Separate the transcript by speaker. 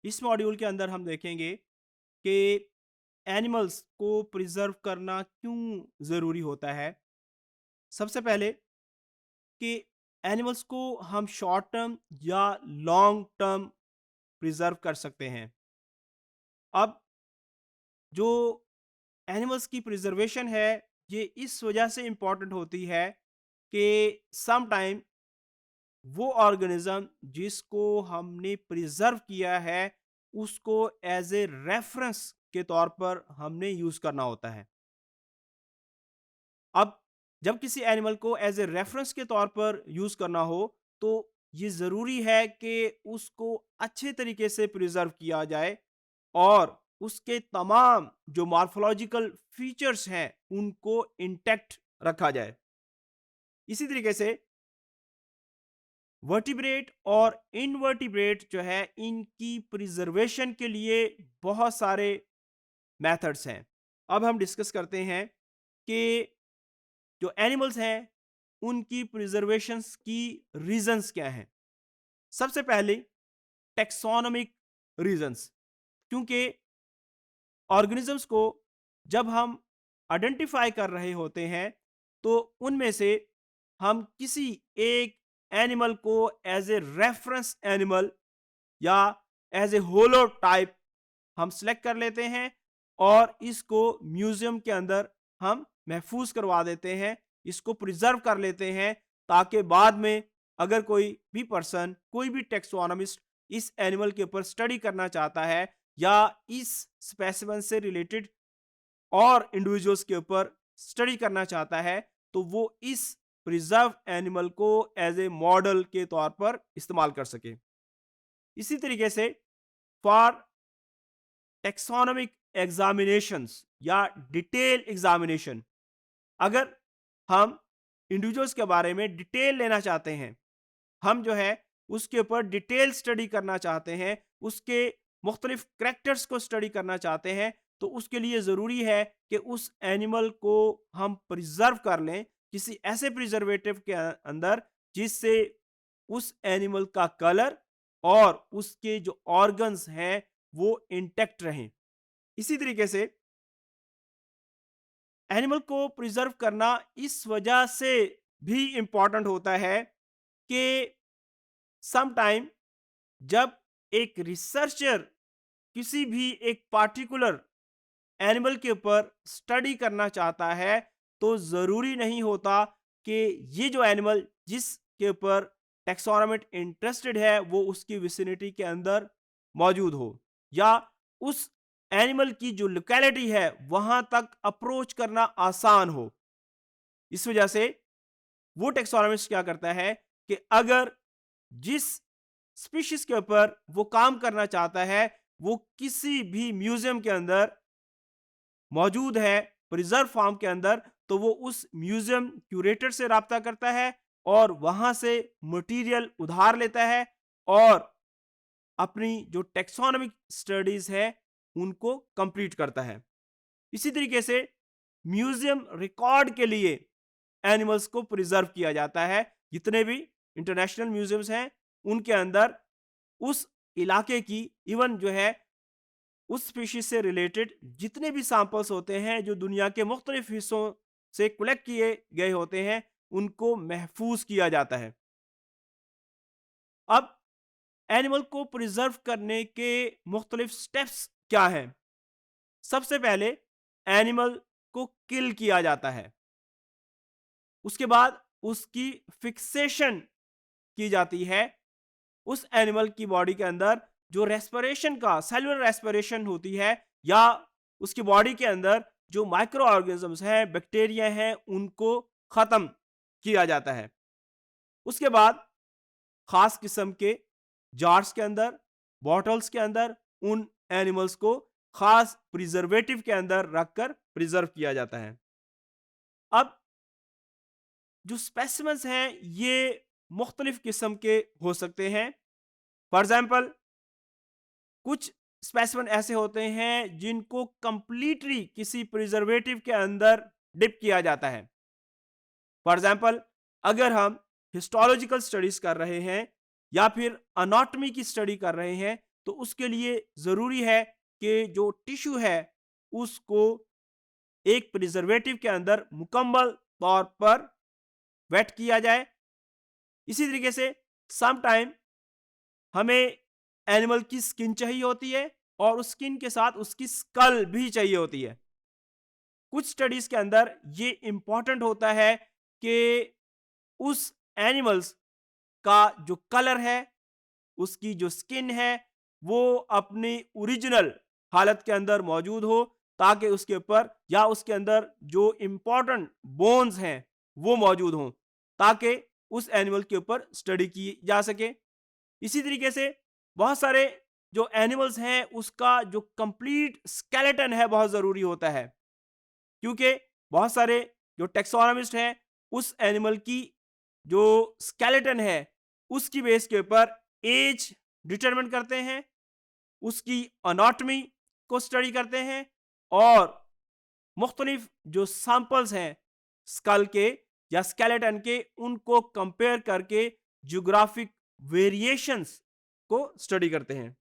Speaker 1: इस मॉड्यूल के अंदर हम देखेंगे कि एनिमल्स को प्रिजर्व करना क्यों ज़रूरी होता है। सबसे पहले कि एनिमल्स को हम शॉर्ट टर्म या लॉन्ग टर्म प्रिजर्व कर सकते हैं। अब जो एनिमल्स की प्रिजर्वेशन है, ये इस वजह से इम्पॉर्टेंट होती है कि सम टाइम वो ऑर्गेनिज्म जिसको हमने प्रिजर्व किया है, उसको एज ए रेफरेंस के तौर पर हमने यूज करना होता है। अब जब किसी एनिमल को एज ए रेफरेंस के तौर पर यूज करना हो, तो ये जरूरी है कि उसको अच्छे तरीके से प्रिजर्व किया जाए और उसके तमाम जो मॉर्फोलॉजिकल फीचर्स हैं उनको इंटैक्ट रखा जाए। इसी तरीके से वर्टिब्रेट और इनवर्टिब्रेट जो है, इनकी प्रिजर्वेशन के लिए बहुत सारे मेथड्स हैं। अब हम डिस्कस करते हैं कि जो एनिमल्स हैं उनकी प्रिजर्वेशंस की रीजंस क्या हैं। सबसे पहले टेक्सोनोमिक रीजंस, क्योंकि ऑर्गेनिजम्स को जब हम आइडेंटिफाई कर रहे होते हैं, तो उनमें से हम किसी एक एनिमल को एज ए रेफरेंस एनिमल या एज ए होलो टाइप हम सिलेक्ट कर लेते हैं और इसको म्यूजियम के अंदर हम महफूज करवा देते हैं, इसको प्रिजर्व कर लेते हैं, ताकि बाद में अगर कोई भी पर्सन, कोई भी टेक्सोनोमिस्ट इस एनिमल के ऊपर स्टडी करना चाहता है या इस स्पेसिमेन से रिलेटेड और इंडिविजुअल्स के ऊपर स्टडी करना चाहता है, तो वो इस प्रिजर्व एनिमल को एज ए मॉडल के तौर पर इस्तेमाल कर सके। इसी तरीके से फॉर टेक्सोनोमिक एग्जामिनेशंस या डिटेल एग्जामिनेशन, अगर हम इंडिविजुअल्स के बारे में डिटेल लेना चाहते हैं, हम जो है उसके ऊपर डिटेल स्टडी करना चाहते हैं, उसके मुख्तलिफ करेक्टर्स को स्टडी करना चाहते हैं, तो उसके लिए ज़रूरी है कि उस एनिमल को हम प्रिजर्व कर लें किसी ऐसे प्रिजर्वेटिव के अंदर जिससे उस एनिमल का कलर और उसके जो ऑर्गन्स हैं वो इंटैक्ट रहें। इसी तरीके से एनिमल को प्रिजर्व करना इस वजह से भी इंपॉर्टेंट होता है कि सम टाइम जब एक रिसर्चर किसी भी एक पार्टिकुलर एनिमल के ऊपर स्टडी करना चाहता है, तो जरूरी नहीं होता कि ये जो एनिमल जिसके ऊपर टेक्सोनोमिस्ट इंटरेस्टेड है वो उसकी विसिनिटी के अंदर मौजूद हो, या उस एनिमल की जो लोकेलिटी है वहां तक अप्रोच करना आसान हो। इस वजह से वो टेक्सोनोमिस्ट क्या करता है कि अगर जिस स्पीशीज के ऊपर वो काम करना चाहता है वो किसी भी म्यूजियम के अंदर मौजूद है, प्रिजर्व फॉर्म के अंदर, तो वो उस म्यूजियम क्यूरेटर से राब्ता करता है और वहां से मटेरियल उधार लेता है और अपनी जो टेक्सोनोमिक स्टडीज है उनको कंप्लीट करता है। इसी तरीके से म्यूजियम रिकॉर्ड के लिए एनिमल्स को प्रिजर्व किया जाता है। जितने भी इंटरनेशनल म्यूजियम्स हैं उनके अंदर उस इलाके की, इवन जो है उस स्पीशीज से रिलेटेड जितने भी सैंपल्स होते हैं जो दुनिया के मुख्तलिफ हिस्सों से कलेक्ट किए गए होते हैं, उनको महफूज किया जाता है। अब एनिमल को प्रिजर्व करने के मुख्तलिफ स्टेप्स क्या हैं। सबसे पहले एनिमल को किल किया जाता है, उसके बाद उसकी फिक्सेशन की जाती है। उस एनिमल की बॉडी के अंदर जो रेस्पिरेशन का सेलुलर रेस्पिरेशन होती है, या उसकी बॉडी के अंदर जो माइक्रो ऑर्गेनिजम्स हैं, बैक्टीरिया हैं, उनको खत्म किया जाता है। उसके बाद खास किस्म के जार्स के अंदर, बॉटल्स के अंदर उन एनिमल्स को खास प्रिजर्वेटिव के अंदर रखकर प्रिजर्व किया जाता है। अब जो स्पेसिमेंस हैं ये मुख्तलिफ किस्म के हो सकते हैं। फॉर एग्जाम्पल कुछ स्पेसिमेन ऐसे होते हैं जिनको कंप्लीटली किसी प्रिजर्वेटिव के अंदर डिप किया जाता है। फॉर एग्जाम्पल अगर हम हिस्टोलॉजिकल स्टडीज कर रहे हैं या फिर अनाटॉमी की स्टडी कर रहे हैं, तो उसके लिए ज़रूरी है कि जो टिश्यू है उसको एक प्रिजर्वेटिव के अंदर मुकम्मल तौर पर वेट किया जाए। इसी तरीके से सम टाइम हमें एनिमल की स्किन चाहिए होती है और उस स्किन के साथ उसकी स्कल भी चाहिए होती है। कुछ स्टडीज के अंदर ये इंपॉर्टेंट होता है कि उस एनिमल्स का जो कलर है, उसकी जो स्किन है, वो अपनी ओरिजिनल हालत के अंदर मौजूद हो, ताकि उसके ऊपर या उसके अंदर जो इंपॉर्टेंट बोन्स हैं वो मौजूद हों, ताकि उस एनिमल के ऊपर स्टडी की जा सके। इसी तरीके से बहुत सारे जो एनिमल्स हैं उसका जो कंप्लीट स्केलेटन है बहुत ज़रूरी होता है, क्योंकि बहुत सारे जो टेक्सोनोमिस्ट हैं उस एनिमल की जो स्केलेटन है उसकी बेस के ऊपर एज डिटरमिन करते हैं, उसकी अनाटमी को स्टडी करते हैं और मुख्तलिफ जो सैंपल्स हैं स्कल के या स्केलेटन के उनको कंपेयर करके ज्योग्राफिक वेरिएशंस को स्टडी करते हैं।